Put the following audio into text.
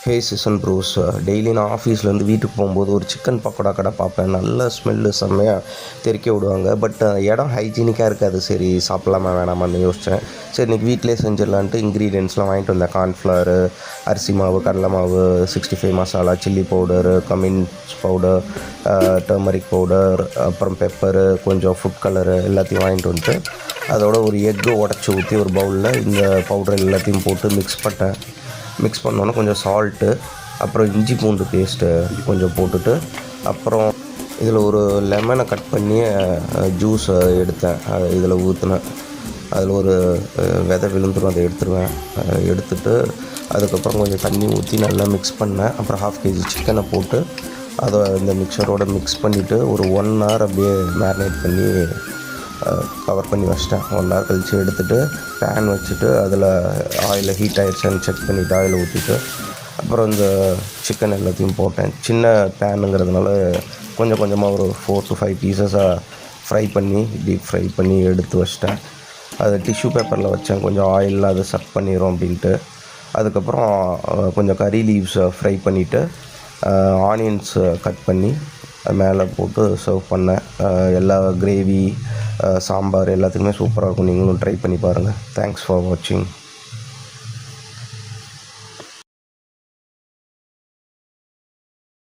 ஹே சிசன் pros, daily நான் ஆஃபீஸ்லேருந்து வீட்டுக்கு போகும்போது ஒரு சிக்கன் பக்கோடா கடை பார்ப்பேன். நல்ல ஸ்மெல்லு செம்மையாக தெறிக்க விடுவாங்க. பட் இடம் ஹைஜீனிக்காக இருக்காது. சரி சாப்பிட்லாமா வேணாமான்னு யோசித்தேன். சரி இன்றைக்கி வீட்டிலே செஞ்சிடலான்ட்டு இன்க்ரீடியன்ட்ஸ்லாம் வாங்கிட்டு வந்தேன். கார்ன்ஃப்ளவரு, அரிசி மாவு, கடலை மாவு, 65 masala, chilli powder, Cummins powder, turmeric powder, அப்புறம் பெப்பரு, கொஞ்சம் ஃபுட் கலரு எல்லாத்தையும் வாங்கிட்டு வந்துட்டு அதோட ஒரு எக்கு உடச்சி ஊற்றி ஒரு பவுலில் இந்த பவுடர் எல்லாத்தையும் போட்டு மிக்ஸ் பண்ணோன்னே கொஞ்சம் சால்ட்டு, அப்புறம் இஞ்சி பூண்டு பேஸ்ட்டு கொஞ்சம் போட்டுட்டு, அப்புறம் இதில் ஒரு லெமனை கட் பண்ணி ஜூஸை எடுத்தேன். இதில் ஊற்றினேன். அதில் ஒரு விதை விழுந்துடும், அதை எடுத்துட்டு அதுக்கப்புறம் கொஞ்சம் தண்ணி ஊற்றி நல்லா மிக்ஸ் பண்ணேன். அப்புறம் 1/2 kg சிக்கனை போட்டு அதை இந்த மிக்சரோடு மிக்ஸ் பண்ணிவிட்டு ஒரு 1 hour அப்படியே மேரினேட் பண்ணி கவர் பண்ணி வச்சிட்டேன். 1 hour கழித்து எடுத்துகிட்டு பேன் வச்சுட்டு அதில் ஆயிலை ஹீட் ஆகிடுச்சான்னு செக் பண்ணிவிட்டு ஆயிலை ஊற்றிட்டு அப்புறம் இந்த சிக்கன் எல்லாத்தையும் போட்டேன். சின்ன பேனுங்கிறதுனால கொஞ்சம் கொஞ்சமாக ஒரு 4 to 5 பீசஸாக டீப் ஃப்ரை பண்ணி எடுத்து வச்சிட்டேன். அதை டிஷ்யூ பேப்பரில் வச்சேன், கொஞ்சம் ஆயிலில் அதை சக் பண்ணிடும் அப்படின்ட்டு. அதுக்கப்புறம் கொஞ்சம் கறி லீவ்ஸை ஃப்ரை பண்ணிவிட்டு ஆனியன்ஸ் கட் பண்ணி மேலே போட்டு சர்வ் பண்ணேன். எல்லா கிரேவி, சாம்பார் எல்லாத்துக்குமே சூப்பராக இருக்கும். நீங்களும் ட்ரை பண்ணி பாருங்கள். தேங்க்ஸ் ஃபார் வாட்சிங்.